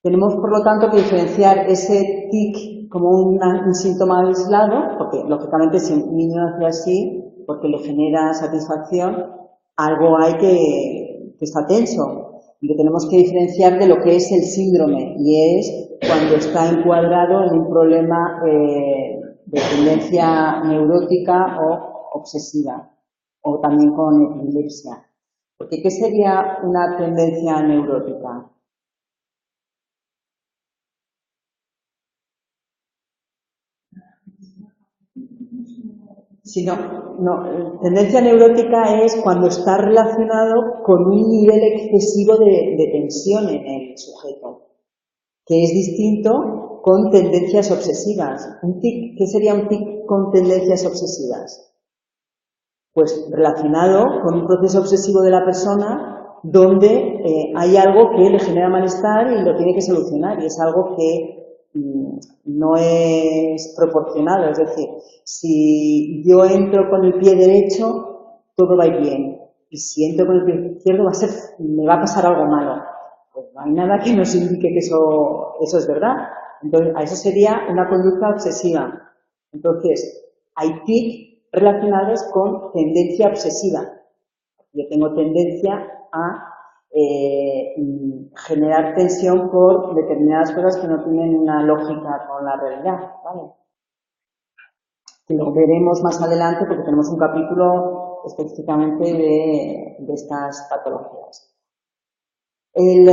S1: Tenemos, por lo tanto, que diferenciar ese tic como un síntoma aislado, porque lógicamente si un niño hace así, porque le genera satisfacción, algo hay que está tenso. Y que tenemos que diferenciar de lo que es el síndrome, y es cuando está encuadrado en un problema de tendencia neurótica o obsesiva, o también con epilepsia. Porque ¿qué sería una tendencia neurótica? Si no, tendencia neurótica es cuando está relacionado con un nivel excesivo de tensión en el sujeto, que es distinto con tendencias obsesivas. Un tic, ¿qué sería un tic con tendencias obsesivas? Pues relacionado con un proceso obsesivo de la persona donde hay algo que le genera malestar y lo tiene que solucionar, y es algo que no es proporcionado. Es decir, si yo entro con el pie derecho, todo va a ir bien, y si entro con el pie izquierdo me va a pasar algo malo. Pues no hay nada que nos indique que eso es verdad. Entonces, a eso sería una conducta obsesiva. Entonces, hay tic relacionados con tendencia obsesiva. Yo tengo tendencia a generar tensión por determinadas cosas que no tienen una lógica con la realidad, ¿vale? Que lo veremos más adelante porque tenemos un capítulo específicamente de estas patologías. El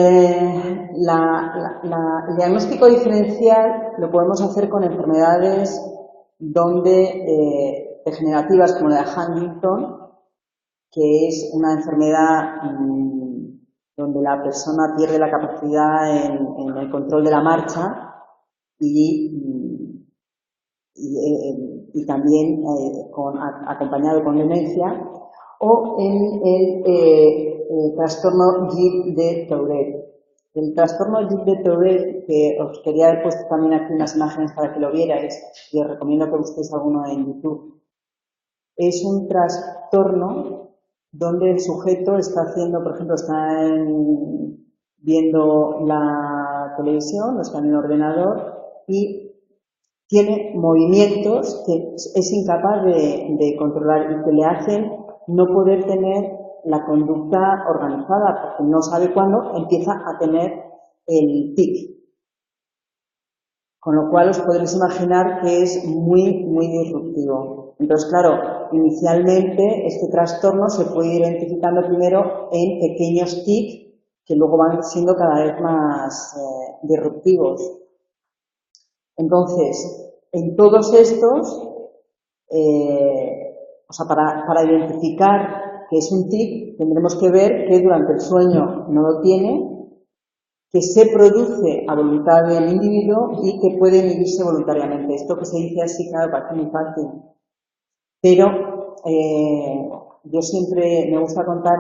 S1: diagnóstico diferencial lo podemos hacer con enfermedades degenerativas como la de Huntington, que es una enfermedad donde la persona pierde la capacidad en el control de la marcha y también acompañado con demencia, o en el trastorno Gilles de Tourette. El trastorno Gilles de Tourette, que os quería haber puesto también aquí unas imágenes para que lo vierais, y os recomiendo que busquéis alguno en YouTube, es un trastorno donde el sujeto está haciendo, por ejemplo, viendo la televisión, o está en el ordenador y tiene movimientos que es incapaz de controlar y que le hacen no poder tener la conducta organizada, porque no sabe cuándo empieza a tener el tic. Con lo cual os podréis imaginar que es muy, muy disruptivo. Entonces, claro, inicialmente este trastorno se puede ir identificando primero en pequeños tics que luego van siendo cada vez más disruptivos. Entonces, en todos estos, para identificar que es un tic, tendremos que ver que durante el sueño no lo tiene, que se produce a voluntad del individuo y que puede inhibirse voluntariamente. Esto que se dice así, claro, parece muy fácil. Pero yo siempre me gusta contar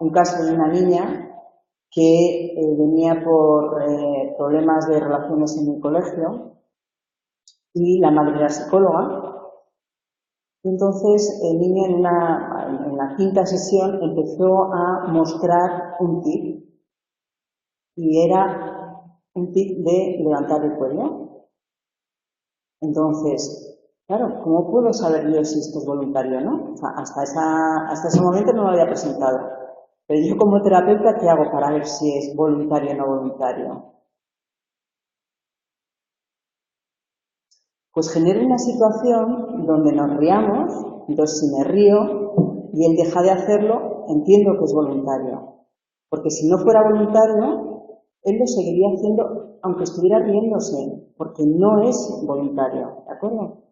S1: un caso de una niña que venía por problemas de relaciones en el colegio y la madre era psicóloga. Entonces el niño en la quinta sesión empezó a mostrar un tic. Y era un tic de levantar el cuello. Entonces, claro, ¿cómo puedo saber yo si esto es voluntario, no? O sea, hasta ese momento no lo había presentado. Pero yo como terapeuta, ¿qué hago para ver si es voluntario o no voluntario? Pues genero una situación donde nos riamos, entonces si me río y él deja de hacerlo, entiendo que es voluntario. Porque si no fuera voluntario, él lo seguiría haciendo aunque estuviera riéndose, porque no es voluntario, ¿de acuerdo?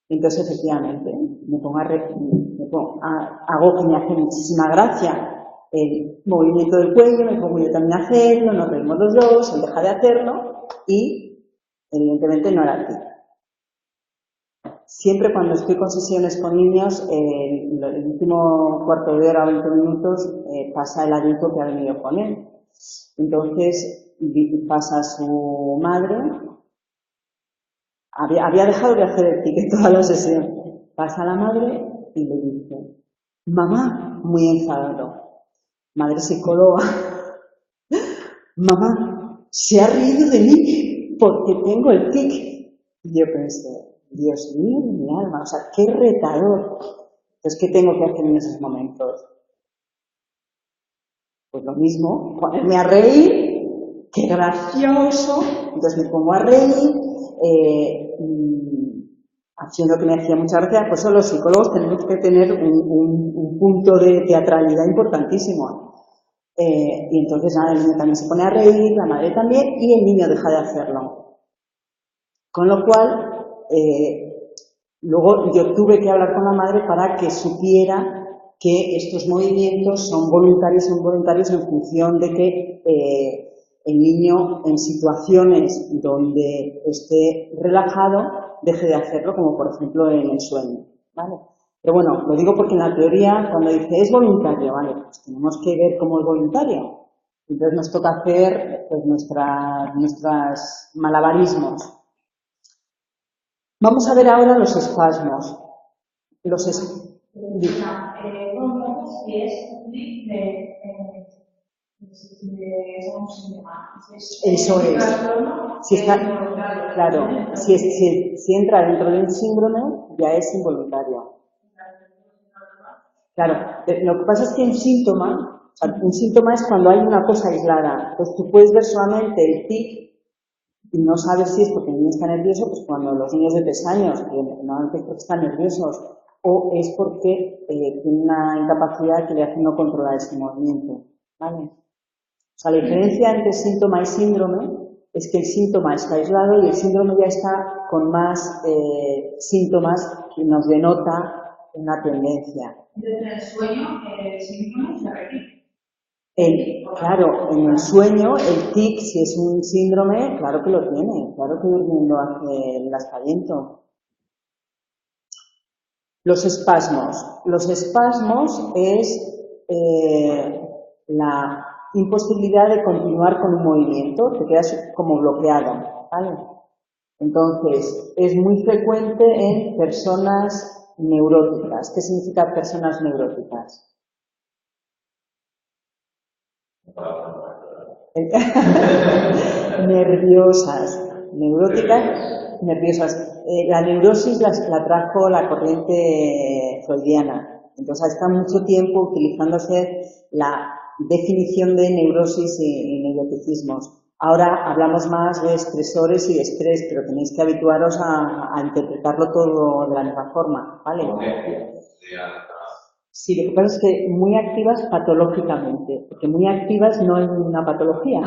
S1: Entonces, efectivamente, hago que me hace muchísima gracia el movimiento del cuello, me pongo yo también a hacerlo, nos reímos los dos, él deja de hacerlo y, evidentemente, no era tic. Siempre cuando estoy con sesiones con niños, el último cuarto de hora o 20 minutos pasa el adulto que ha venido con él. Entonces pasa su madre, había dejado de hacer el ticket toda la sesión, pasa la madre y le dice, mamá, muy enfadado, madre psicóloga, mamá, se ha reído de mí porque tengo el tic. Y yo pensé, Dios mío de mi alma, o sea, qué retador. Entonces, ¿qué tengo que hacer en esos momentos? Pues lo mismo, ponerme a reír, qué gracioso, entonces me pongo a reír, haciendo que me hacía mucha gracia. Pues los psicólogos tenemos que tener un punto de teatralidad importantísimo. Y entonces nada, el niño también se pone a reír, la madre también, y el niño deja de hacerlo. Con lo cual, luego yo tuve que hablar con la madre para que supiera que estos movimientos son voluntarios en función de que el niño en situaciones donde esté relajado deje de hacerlo, como por ejemplo en el sueño, ¿vale? Pero bueno, lo digo porque en la teoría, cuando dice es voluntario, vale, pues tenemos que ver cómo es voluntario. Entonces nos toca hacer pues, nuestras malabarismos. Vamos a ver ahora los espasmos. Eso es. Si está, claro, si entra dentro de un síndrome, ya es involuntario. Claro, lo que pasa es que un síntoma es cuando hay una cosa aislada. Entonces tú puedes ver solamente el tic y no sabes si es porque el niño está nervioso, pues cuando los niños de 3 años, que normalmente están nerviosos, o es porque tiene una incapacidad que le hace no controlar ese movimiento, ¿vale? O sea, la diferencia entre síntoma y síndrome es que el síntoma está aislado y el síndrome ya está con más síntomas que nos denota una tendencia.
S2: Desde el sueño, el síndrome se repite.
S1: Claro, en el sueño, el tic, si es un síndrome, claro que lo tiene, claro que durmiendo hace el aspaviento. Los espasmos. Los espasmos es la imposibilidad de continuar con un movimiento, te quedas como bloqueado, ¿vale? Entonces, es muy frecuente en personas neuróticas. ¿Qué significa personas neuróticas? Nerviosas, neuróticas, nerviosas. La neurosis la trajo la corriente freudiana. Entonces está mucho tiempo utilizándose la definición de neurosis y neuroticismos. Ahora hablamos más de estresores y de estrés, pero tenéis que habituaros a interpretarlo todo de la misma forma, ¿vale? Sí, lo que pasa es que muy activas patológicamente, porque muy activas no es una patología.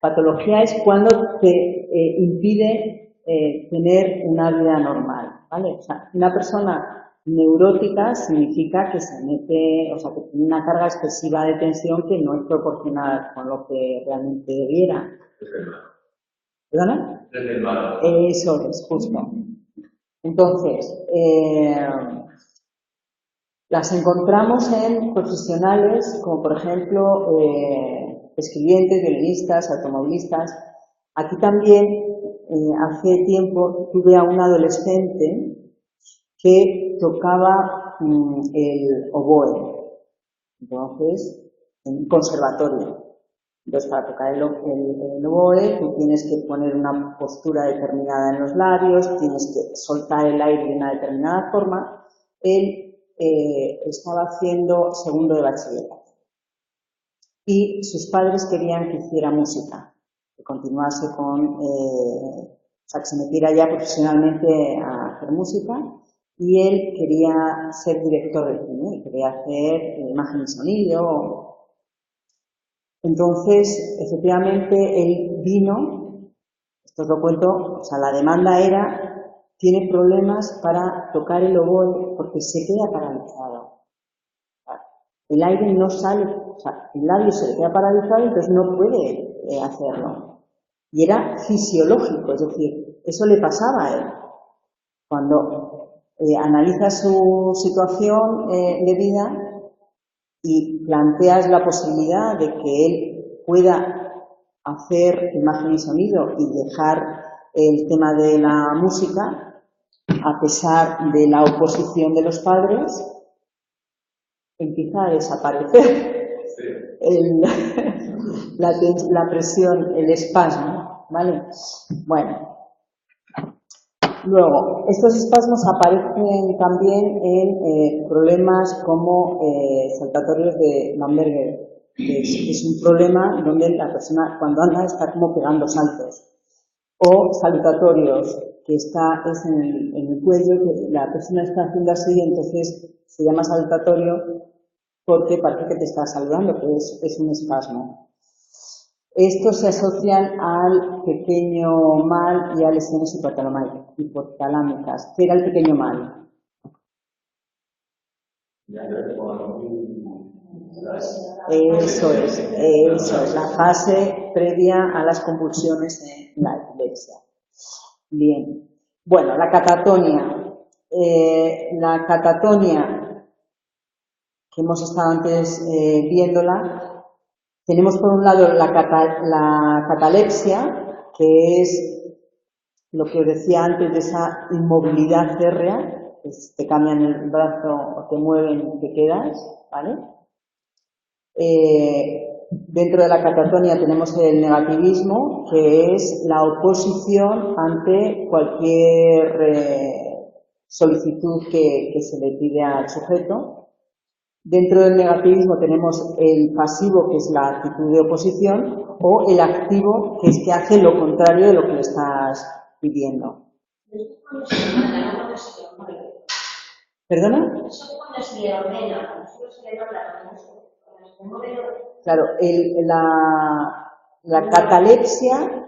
S1: Patología es cuando te impide tener una vida normal, ¿vale? O sea, una persona neurótica significa que se mete, o sea, que tiene una carga excesiva de tensión que no es proporcional con lo que realmente debiera. ¿Perdona? Eso es, justo. Entonces, las encontramos en profesionales como por ejemplo escribientes, violinistas, automovilistas. Aquí también hace tiempo tuve a un adolescente que tocaba el oboe, entonces en un conservatorio. Entonces para tocar el oboe tú tienes que poner una postura determinada en los labios, tienes que soltar el aire de una determinada forma. Él estaba haciendo segundo de bachillerato y sus padres querían que hiciera música, que continuase o sea, que se metiera ya profesionalmente a hacer música, y él quería ser director de cine, quería hacer imagen y sonido. Entonces, efectivamente, él vino, esto os lo cuento, o sea, la demanda era: tiene problemas para tocar el oboe porque se queda paralizado. El aire no sale, o sea, el labio se le queda paralizado y entonces no puede hacerlo. Y era fisiológico, es decir, eso le pasaba a él. Cuando analizas su situación de vida y planteas la posibilidad de que él pueda hacer imagen y sonido y dejar el tema de la música, a pesar de la oposición de los padres, empieza a desaparecer la presión, el espasmo, ¿vale? Bueno, luego, estos espasmos aparecen también en problemas como saltatorios de Bamberger, que es un problema donde la persona cuando anda está como pegando saltos, o saltatorios, que es en el cuello, que la persona está haciendo así, entonces se llama saltatorio porque parece que te está saludando, pero es un espasmo. Estos se asocian al pequeño mal y a lesiones hipotalámicas. ¿Qué era el pequeño mal? Eso es la fase previa a las convulsiones en la epilepsia. Bien. Bueno, la catatonia. La catatonia, que hemos estado antes viéndola, tenemos por un lado la catalepsia, que es lo que os decía antes de esa inmovilidad férrea, que te cambian el brazo o te mueven y te quedas, ¿vale? Dentro de la catatonia tenemos el negativismo, que es la oposición ante cualquier solicitud que se le pide al sujeto. Dentro del negativismo tenemos el pasivo, que es la actitud de oposición, o el activo, que es que hace lo contrario de lo que le estás pidiendo. ¿Perdona? Claro, la catalepsia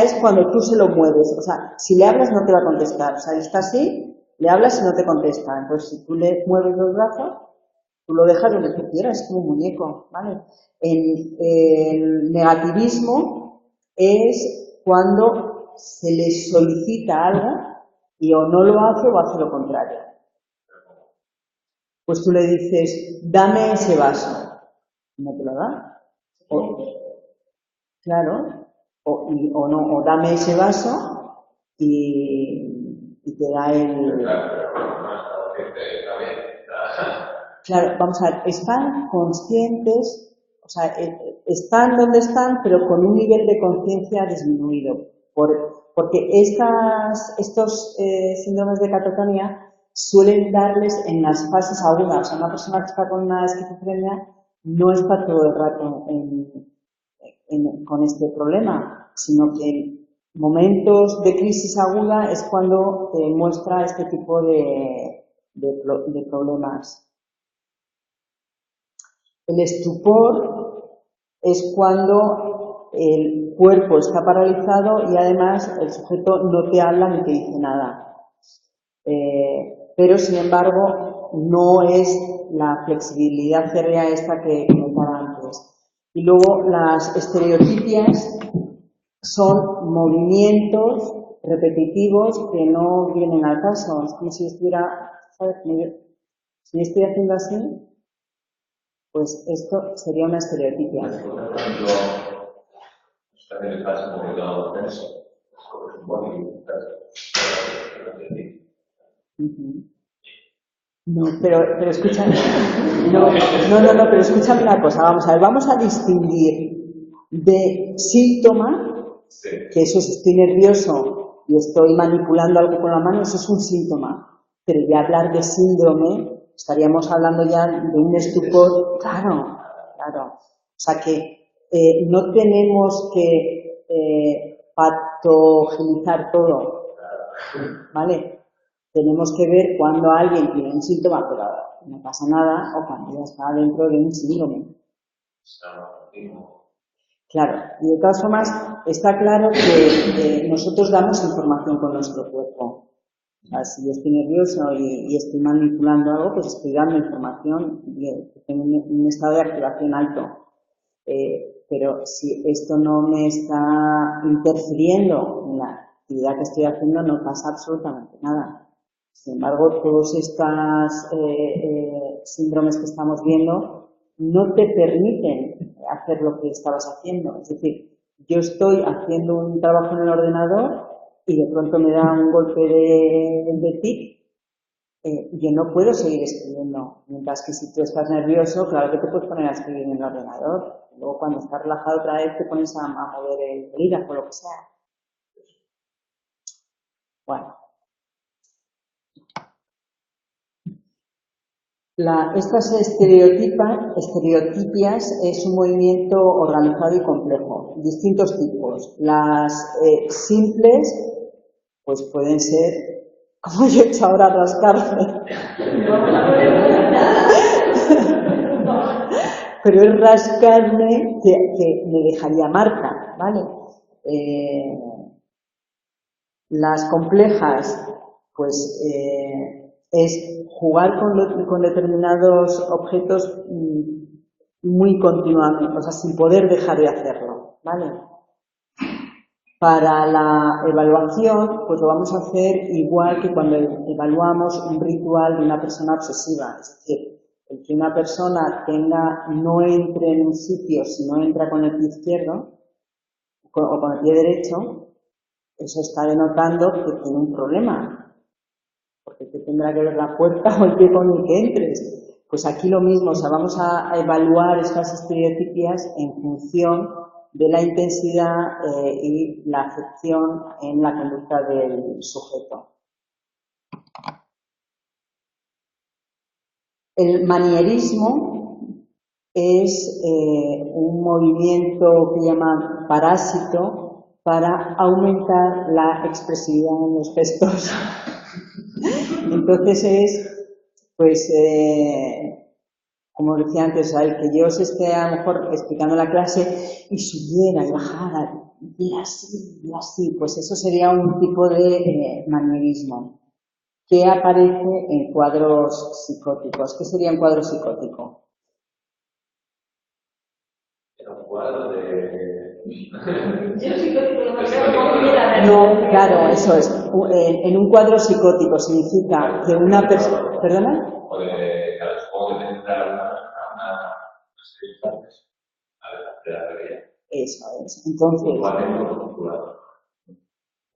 S1: es cuando tú se lo mueves. O sea, si le hablas no te va a contestar. O sea, él está así, le hablas y no te contesta. Entonces, si tú le mueves los brazos, tú lo dejas donde tú quieras, es como un muñeco, ¿vale? El negativismo es cuando se le solicita algo y o no lo hace o hace lo contrario. Pues tú le dices, dame ese vaso. No te lo da. Claro. O no, o dame ese vaso y te da el... Claro, vamos a ver, están conscientes, o sea, están donde están, pero con un nivel de conciencia disminuido. Porque estos síndromes de catatonia suelen darles en las fases agudas. O sea, una persona que está con una esquizofrenia no está todo el rato con este problema, sino que en momentos de crisis aguda es cuando muestra este tipo de problemas. El estupor es cuando el cuerpo está paralizado y además el sujeto no te habla ni te dice nada. Pero sin embargo no es la flexibilidad férrea esta que comentaba antes. Y luego las estereotipias son movimientos repetitivos que no vienen al caso. Es como si estuviera, ¿sabes? Si yo estoy haciendo así, pues esto sería una estereotipia. No, pero escúchame. No, pero escúchame una cosa. Vamos a ver, vamos a distinguir de síntoma, que eso es estoy nervioso y estoy manipulando algo con la mano, eso es un síntoma. Pero ya hablar de síndrome, estaríamos hablando ya de un estupor. Claro. O sea que no tenemos que patogenizar todo, ¿vale? Tenemos que ver cuando alguien tiene un síntoma, pero no pasa nada, o cuando ya está dentro de un síndrome. Claro, y de todas formas, está claro que nosotros damos información con nuestro cuerpo. O sea, si yo estoy nervioso y estoy manipulando algo, pues estoy dando información en un estado de activación alto. Pero si esto no me está interfiriendo en la actividad que estoy haciendo, no pasa absolutamente nada. Sin embargo, todos estos síndromes que estamos viendo no te permiten hacer lo que estabas haciendo. Es decir, yo estoy haciendo un trabajo en el ordenador y de pronto me da un golpe de tic, yo no puedo seguir escribiendo. Mientras que si tú estás nervioso, claro que te puedes poner a escribir en el ordenador. Luego cuando estás relajado otra vez te pones a mover el bolígrafo o lo que sea. Bueno. Estas estereotipias es un movimiento organizado y complejo, distintos tipos. Las simples, pues pueden ser, como yo he hecho ahora, rascarme. Pero es rascarme que me dejaría marca, ¿vale? Las complejas, pues es jugar con determinados objetos muy continuamente, o sea, sin poder dejar de hacerlo, ¿vale? Para la evaluación, pues lo vamos a hacer igual que cuando evaluamos un ritual de una persona obsesiva, es decir, el que una persona no entre en un sitio si no entra con el pie izquierdo o con el pie derecho, eso está denotando que tiene un problema. Porque te tendrá que ver la puerta o el pie con el que entres. Pues aquí lo mismo, o sea, vamos a evaluar estas estereotipias en función de la intensidad y la afección en la conducta del sujeto. El manierismo es un movimiento que llaman parásito para aumentar la expresividad en los gestos. Entonces es, pues, como decía antes, el que yo os esté a lo mejor explicando la clase y subiera y bajara, y así, pues eso sería un tipo de manierismo que aparece en cuadros psicóticos. ¿Qué sería un cuadro psicótico?
S4: Un cuadro de...
S1: No, claro, eso es. En un cuadro psicótico significa que una persona... ¿Perdona?
S4: O de... Claro, supongo que necesitar una circunstancias de la realidad.
S1: Eso es. Entonces...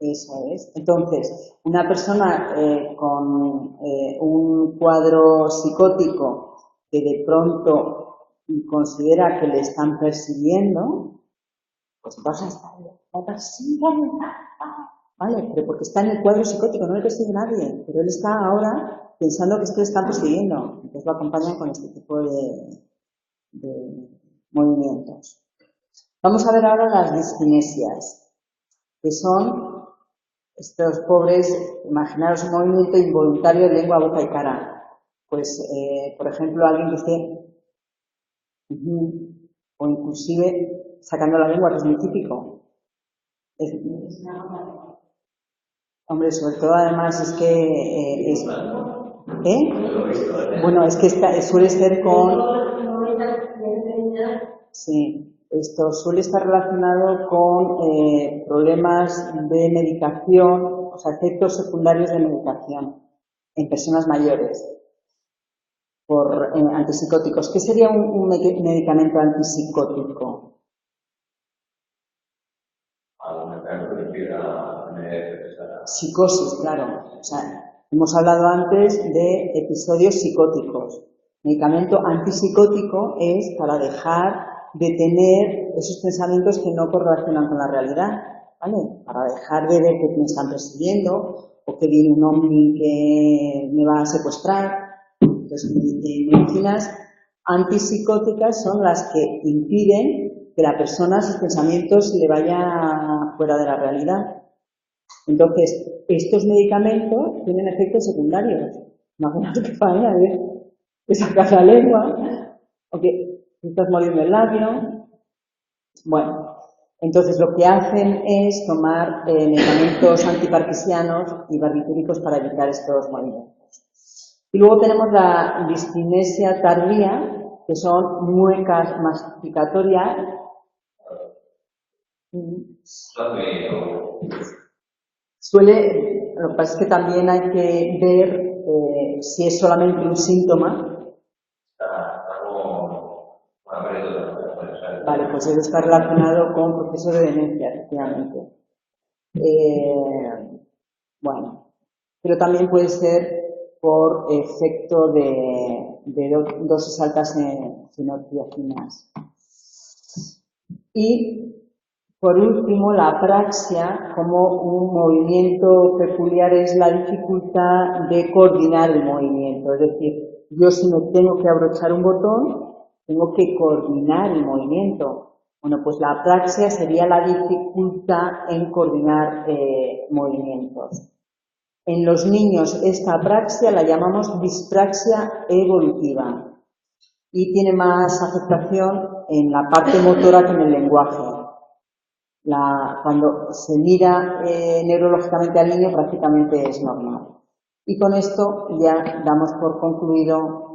S1: Eso es. Entonces, una persona con un cuadro psicótico que de pronto considera que le están persiguiendo, pues vas a estar, ¿vale? Pero porque está en el cuadro psicótico, no le persigue nadie, pero él está ahora pensando que es que le están persiguiendo. Entonces lo acompañan con este tipo de movimientos. Vamos a ver ahora las discinesias, que son estos pobres, imaginaros un movimiento involuntario de lengua, boca y cara. Pues, por ejemplo, alguien que esté, o inclusive sacando la lengua, que es muy típico. Hombre, sobre todo además es que... Bueno, es que suele ser con... Sí. Esto suele estar relacionado con problemas de medicación, o sea, efectos secundarios de medicación en personas mayores por antipsicóticos. ¿Qué sería un medicamento antipsicótico? Psicosis, claro. O sea, hemos hablado antes de episodios psicóticos. Medicamento antipsicótico es para dejar de tener esos pensamientos que no correlacionan con la realidad, ¿vale? Para dejar de ver que me están persiguiendo o que viene un ovni que me va a secuestrar. Entonces, medicinas antipsicóticas son las que impiden que la persona, sus pensamientos, le vaya fuera de la realidad. Entonces, estos medicamentos tienen efectos secundarios. Imagínate que faena, que sacas la lengua, o que estás moviendo el labio. Bueno, entonces lo que hacen es tomar medicamentos antiparkinsianos y barbitúricos para evitar estos movimientos. Y luego tenemos la discinesia tardía, que son muecas masticatorias. Lo que pasa es que también hay que ver si es solamente un síntoma. Vale, pues eso está relacionado con proceso de demencia, efectivamente. Bueno, pero también puede ser por efecto de dosis altas en fenotiacinas. Y, por último, la apraxia como un movimiento peculiar es la dificultad de coordinar el movimiento. Es decir, yo si me tengo que abrochar un botón, tengo que coordinar el movimiento. Bueno, pues la apraxia sería la dificultad en coordinar movimientos. En los niños esta apraxia la llamamos dispraxia evolutiva y tiene más afectación en la parte motora que en el lenguaje. Cuando se mira neurológicamente al niño prácticamente es normal. Y con esto ya damos por concluido